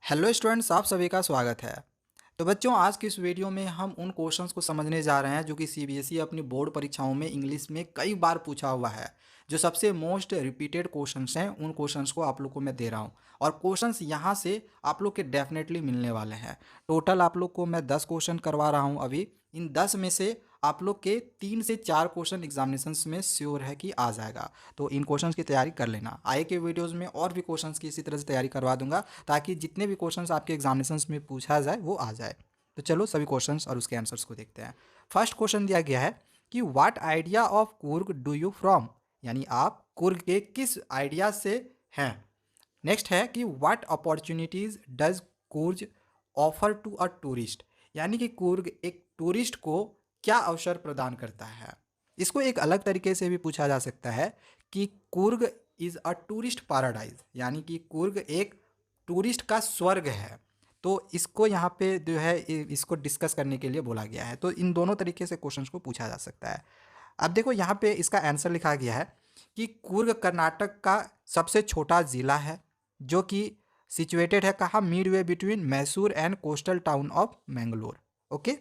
Hello students, आप सभी का स्वागत है। तो बच्चों, आज की इस वीडियो में हम उन क्वेश्चंस को समझने जा रहे हैं जो कि सीबीएसई अपनी बोर्ड परीक्षाओं में इंग्लिश में कई बार पूछा हुआ है। जो सबसे मोस्ट रिपीटेड क्वेश्चंस हैं उन क्वेश्चंस को आप लोग को मैं दे रहा हूं, और क्वेश्चंस यहां से आप लोग के डेफिनेटली मिलने वाले हैं। टोटल आप लोग को मैं 10 क्वेश्चन करवा रहा हूं अभी। इन 10 में से आप लोग के 3 से 4 क्वेश्चन एग्जामिनेशंस में श्योर है कि आ जाएगा। तो इन क्वेश्चंस की तैयारी कर लेना। आगे के वीडियोज़ में और भी क्वेश्चंस की इसी तरह से तैयारी करवा दूंगा, ताकि जितने भी क्वेश्चंस आपके एग्जामिनेशंस में पूछा जाए वो आ जाए। तो चलो सभी क्वेश्चंस और उसके आंसर्स को देखते हैं। फर्स्ट क्वेश्चन दिया गया है कि what idea of Coorg do you from, यानी आप कुर्ग के किस आइडिया से हैं। नेक्स्ट है कि what opportunities does Coorg offer to a tourist, यानी कि कुर्ग एक टूरिस्ट को क्या अवसर प्रदान करता है। इसको एक अलग तरीके से भी पूछा जा सकता है कि Coorg is a tourist paradise, यानी कि कुर्ग एक टूरिस्ट का स्वर्ग है। तो इसको यहाँ पे जो है इसको डिस्कस करने के लिए बोला गया है। तो इन दोनों तरीके से क्वेश्चंस को पूछा जा सकता है। अब देखो यहाँ पे इसका आंसर लिखा गया है कि कुर्ग कर्नाटक का सबसे छोटा ज़िला है, जो कि सिचुएटेड है कहाँ, midway between Mysore and coastal town of Mangalore. Okay,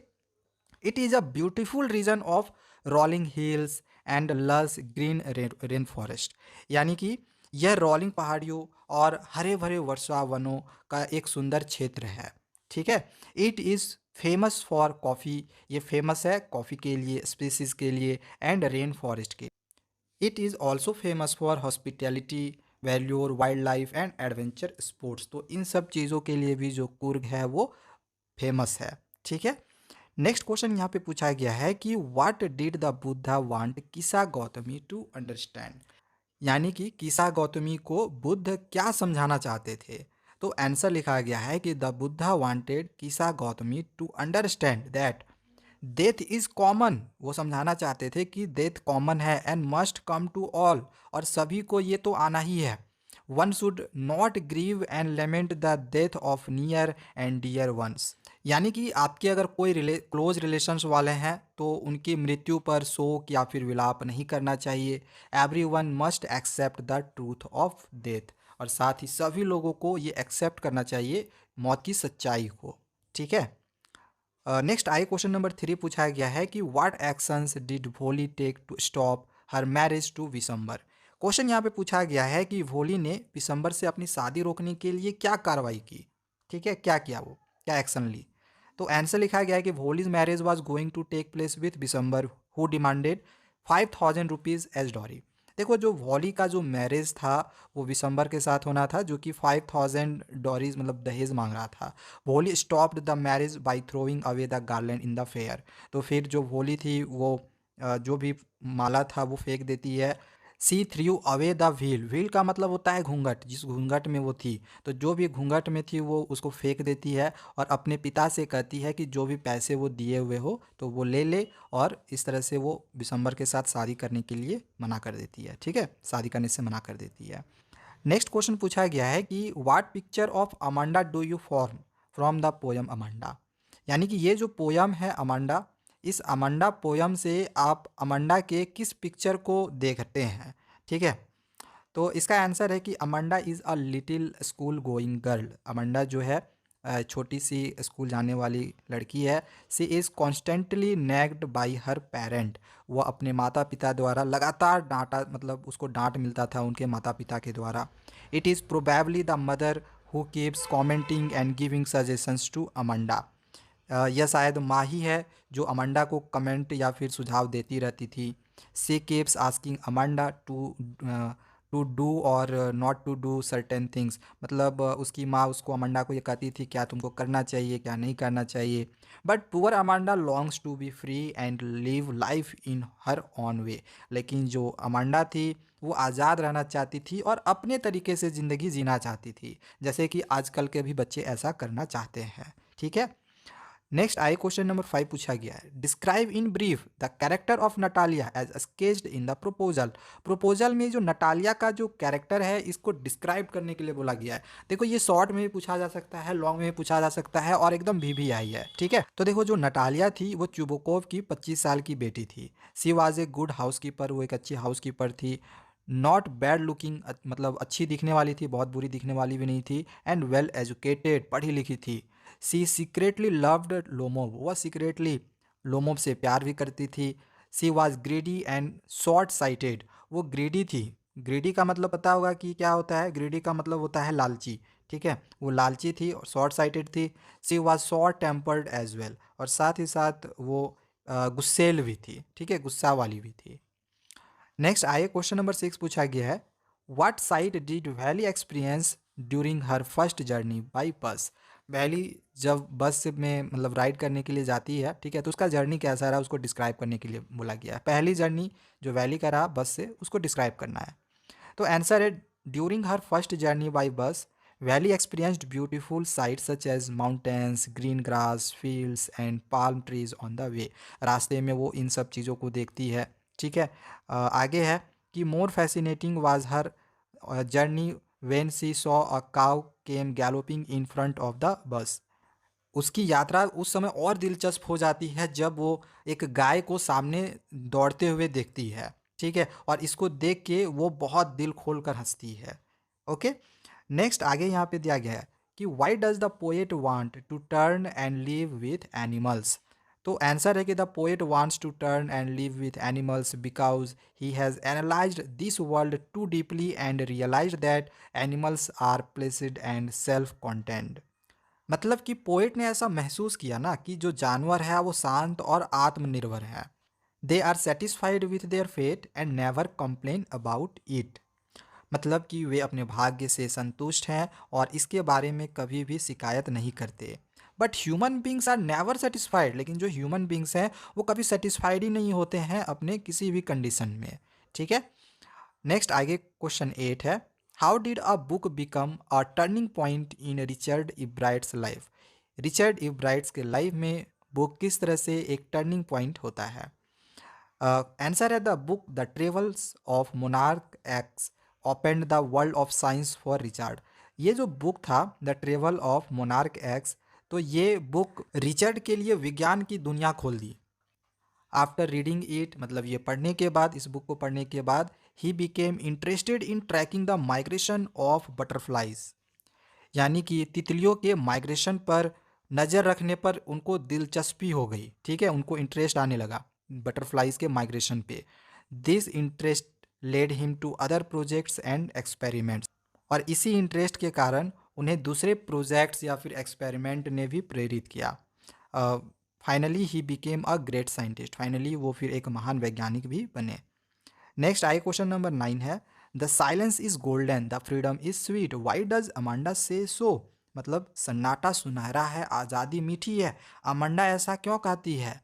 it is a beautiful region of rolling hills and lush green rain forest, यानी कि यह रोलिंग पहाड़ियों और हरे भरे वर्षा वनों का एक सुंदर क्षेत्र है। ठीक है। It is famous for coffee, ये फेमस है कॉफ़ी के लिए, स्पीसीज के लिए, एंड रेन फॉरेस्ट के। It is also famous for hospitality, valour, wild life and adventure sports. तो इन सब चीज़ों के लिए भी जो कुर्ग है वो फेमस है। ठीक है। नेक्स्ट क्वेश्चन यहाँ पे पूछा गया है कि what did the Buddha want किसा गौतमी टू अंडरस्टैंड, यानी कि किसा गौतमी को बुद्ध क्या समझाना चाहते थे। तो आंसर लिखा गया है कि the Buddha wanted Kisa Gotami to understand that death is common. वो समझाना चाहते थे कि डेथ कॉमन है and must come to all, और सभी को ये तो आना ही है। One should not grieve and lament the death of near and dear ones, यानी कि आपके अगर कोई क्लोज रिलेशंस वाले हैं तो उनकी मृत्यु पर शोक या फिर विलाप नहीं करना चाहिए। Everyone must accept the truth of death, और साथ ही सभी लोगों को ये एक्सेप्ट करना चाहिए मौत की सच्चाई को। ठीक है। नेक्स्ट आई क्वेश्चन नंबर 3 पूछा गया है कि what actions did Bholi take to stop her marriage to Bishamber. Question यहाँ पे पूछा गया है कि भोली ने विशंबर से अपनी शादी रोकने के लिए क्या कार्रवाई की। ठीक है, क्या किया, वो क्या एक्शन ली। तो आंसर लिखा गया है कि Bholi's marriage was going to take place with Bishamber who demanded 5,000 rupees as dowry. देखो, जो भोली का जो मैरिज था वो विशंबर के साथ होना था, जो कि 5,000 डॉरीज मतलब दहेज मांग रहा था। Holi stopped the marriage by throwing away the garland in the fair. तो फिर जो होली थी वो जो भी माला था वो फेंक देती है। She throw away the wheel, wheel का मतलब होता है घूंघट, जिस घूंघट में वो थी, तो जो भी घूंघट में थी वो उसको फेंक देती है और अपने पिता से कहती है कि जो भी पैसे वो दिए हुए हो तो वो ले ले, और इस तरह से वो विशंबर के साथ शादी करने के लिए मना कर देती है। ठीक है, शादी करने से मना कर देती है। नेक्स्ट क्वेश्चन पूछा गया है कि what picture of Amanda do you form from the poem Amanda, यानी कि ये जो पोयम है अमांडा, इस अमांडा पोयम से आप अमांडा के किस पिक्चर को देखते हैं। ठीक है। तो इसका आंसर है कि Amanda is a little school going girl. Amanda जो है छोटी सी स्कूल जाने वाली लड़की है। She is constantly nagged by her parent. वह अपने माता पिता द्वारा लगातार डांटा, मतलब उसको डांट मिलता था उनके माता पिता के द्वारा। It is probably the mother who keeps commenting and giving suggestions to Amanda. यह शायद माँ ही है जो अमांडा को कमेंट या फिर सुझाव देती रहती थी। She keeps asking Amanda to do और not to do certain things, मतलब उसकी माँ उसको, अमांडा को ये कहती थी क्या तुमको करना चाहिए क्या नहीं करना चाहिए। But poor Amanda longs to be free and live life in her own way. लेकिन जो अमांडा थी वो आज़ाद रहना चाहती थी और अपने तरीके से ज़िंदगी जीना चाहती थी, जैसे कि आजकल के भी बच्चे ऐसा करना चाहते हैं। ठीक है। नेक्स्ट आई क्वेश्चन नंबर 5 पूछा गया है, describe in brief the character of Natalya as sketched in the proposal. Proposal में जो नटालिया का जो कैरेक्टर है इसको डिस्क्राइब करने के लिए बोला गया है। देखो, ये शॉर्ट में भी पूछा जा सकता है, लॉन्ग में भी पूछा जा सकता है, और एकदम भी आई है। ठीक है। तो देखो, जो नटालिया थी वो चुबोकोव की 25 साल की बेटी थी। She was a good house keeper, वो एक अच्छी हाउस कीपर थी। नॉट बैड लुकिंग, मतलब अच्छी दिखने वाली थी, बहुत बुरी दिखने वाली भी नहीं थी, एंड वेल एजुकेटेड, पढ़ी लिखी थी। सी सीक्रेटली लव्ड लोमोव, वह सीक्रेटली लोमोव से प्यार भी करती थी। She was greedy and short sighted, वो ग्रीडी थी। ग्रीडी का मतलब पता होगा कि क्या होता है, ग्रीडी का मतलब होता है लालची, ठीक है, वो लालची थी और शॉर्ट साइटेड थी। She was short tempered as well, और साथ ही साथ वो गुस्सेल भी थी, ठीक है, गुस्सा वाली भी थी। नेक्स्ट आइए, क्वेश्चन नंबर 6 पूछा गया है, what site did valley experience during her first journey by bus. Valley जब बस में मतलब राइड करने के लिए जाती है, ठीक है, तो उसका जर्नी कैसा रहा उसको डिस्क्राइब करने के लिए बोला गया है। पहली जर्नी जो वैली का रहा बस से, उसको डिस्क्राइब करना है। तो आंसर है, during her first journey by bus Valli experienced beautiful sights such as mountains, green grass, fields and palm trees on the way. रास्ते में वो इन सब चीज़ों को देखती है, ठीक है। आगे है कि more fascinating was her journey when she saw a cow came galloping in front of the bus. उसकी यात्रा उस समय और दिलचस्प हो जाती है जब वो एक गाय को सामने दौड़ते हुए देखती है, ठीक है, और इसको देख के वो बहुत दिल खोल कर हंसती है। ओके, नेक्स्ट आगे यहाँ पे दिया गया है कि why does the poet want to turn and live with animals. तो आंसर है कि the poet wants to turn and live with animals because he has analysed this world too deeply and realised that animals are placid and self content. मतलब कि poet ने ऐसा महसूस किया ना कि जो जानवर है वो शांत और आत्मनिर्भर है। They are satisfied with their fate and never complain about it. मतलब कि वे अपने भाग्य से संतुष्ट हैं और इसके बारे में कभी भी शिकायत नहीं करते। But human beings are never satisfied, लेकिन जो ह्यूमन बींग्स हैं वो कभी सेटिस्फाइड ही नहीं होते हैं अपने किसी भी कंडीशन में, ठीक है। नेक्स्ट आगे क्वेश्चन 8 है, how did a book become a turning point in Richard Ebright's life. Richard Ebright's के लाइफ में बुक किस तरह से एक टर्निंग पॉइंट होता है। आंसर है the book the travels of monarch x opened the world of science for Richard. ये जो बुक था the travel of monarch x, तो ये बुक रिचर्ड के लिए विज्ञान की दुनिया खोल दी। आफ्टर रीडिंग इट, मतलब ये पढ़ने के बाद, इस बुक को पढ़ने के बाद, he became interested in tracking the migration of butterflies. यानी कि तितलियों के माइग्रेशन पर नज़र रखने पर उनको दिलचस्पी हो गई, ठीक है, उनको इंटरेस्ट आने लगा बटरफ्लाइज के माइग्रेशन पे। This interest led him to other projects and experiments, और इसी इंटरेस्ट के कारण उन्हें दूसरे प्रोजेक्ट्स या फिर एक्सपेरिमेंट ने भी प्रेरित किया। Finally he became a great scientist, finally वो फिर एक महान वैज्ञानिक भी बने। नेक्स्ट आई क्वेश्चन नंबर 9 है, the silence is golden the freedom is sweet why does Amanda से सो। मतलब सन्नाटा सुनहरा है, आज़ादी मीठी है, अमांडा ऐसा क्यों कहती है।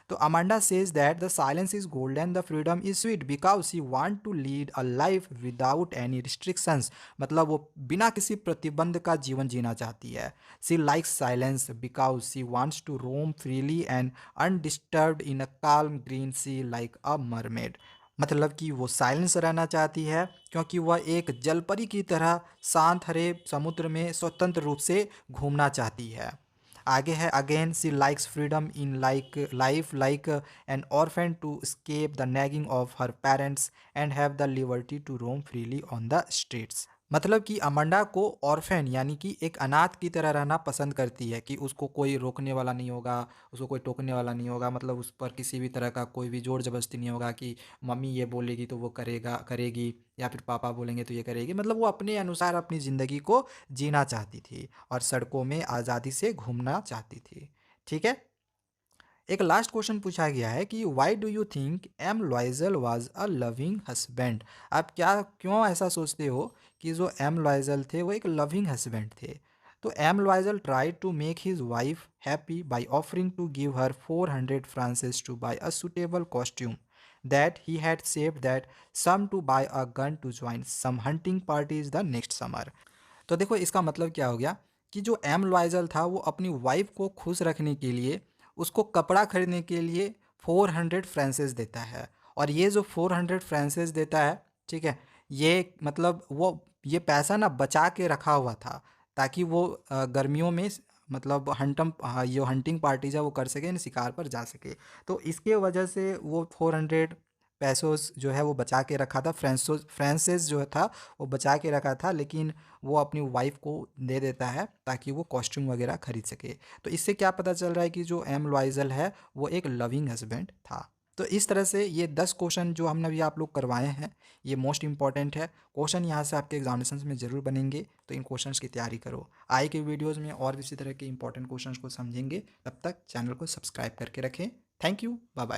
तो Amanda says that the silence is golden the freedom is sweet because she want to lead a life without any restrictions. मतलब वो बिना किसी प्रतिबंध का जीवन जीना चाहती है। She likes silence because she wants to roam freely and undisturbed in a calm green sea like a mermaid. मतलब कि वो साइलेंस रहना चाहती है क्योंकि वह एक जलपरी की तरह शांत हरे समुद्र में स्वतंत्र रूप से घूमना चाहती है। आगे है, again she likes freedom in like life like an orphan to escape the nagging of her parents and have the liberty to roam freely on the streets. मतलब कि अमांडा को ऑर्फन यानी कि एक अनाथ की तरह रहना पसंद करती है कि उसको कोई रोकने वाला नहीं होगा, उसको कोई टोकने वाला नहीं होगा, मतलब उस पर किसी भी तरह का कोई भी जोर जबरदस्ती नहीं होगा कि मम्मी ये बोलेगी तो वो करेगा करेगी, या फिर पापा बोलेंगे तो ये करेगी। मतलब वो अपने अनुसार अपनी ज़िंदगी को जीना चाहती थी और सड़कों में आज़ादी से घूमना चाहती थी, ठीक है। एक लास्ट क्वेश्चन पूछा गया है कि why do you think M Loisel was a loving husband. आप क्या क्यों ऐसा सोचते हो कि जो एम लॉयजल थे वो एक लविंग हस्बैंड थे। तो M Loisel tried to make his wife happy by offering to give her 400 francs to buy a suitable costume that he had saved that some to buy a gun to join some hunting parties the next summer। तो देखो इसका मतलब क्या हो गया कि जो M लॉयजल था वो अपनी वाइफ को खुश रखने के लिए उसको कपड़ा खरीदने के लिए 400 फ्रांसेस देता है। और ये जो 400 फ्रांसेस देता है, ठीक है, ये मतलब वो ये पैसा ना बचा के रखा हुआ था ताकि वो गर्मियों में मतलब ये हंटिंग पार्टीज है वो कर सके, शिकार पर जा सके। तो इसके वजह से वो 400 पैसोस जो है वो बचा के रखा था, फ्रांसिस जो था वो बचा के रखा था, लेकिन वो अपनी वाइफ को दे देता है ताकि वो कॉस्ट्यूम वगैरह खरीद सके। तो इससे क्या पता चल रहा है कि जो एम लॉइजल है वो एक लविंग हस्बैंड था। तो इस तरह से ये 10 क्वेश्चन जो हमने अभी आप लोग करवाए हैं ये मोस्ट इंपॉर्टेंट है। क्वेश्चन यहाँ से आपके एग्जामिनेशन में ज़रूर बनेंगे, तो इन क्वेश्चंस की तैयारी करो। आए के वीडियोज़ में और भी इसी तरह के इंपॉर्टेंट क्वेश्चंस को समझेंगे। तब तक चैनल को सब्सक्राइब करके रखें। Thank you, bye bye.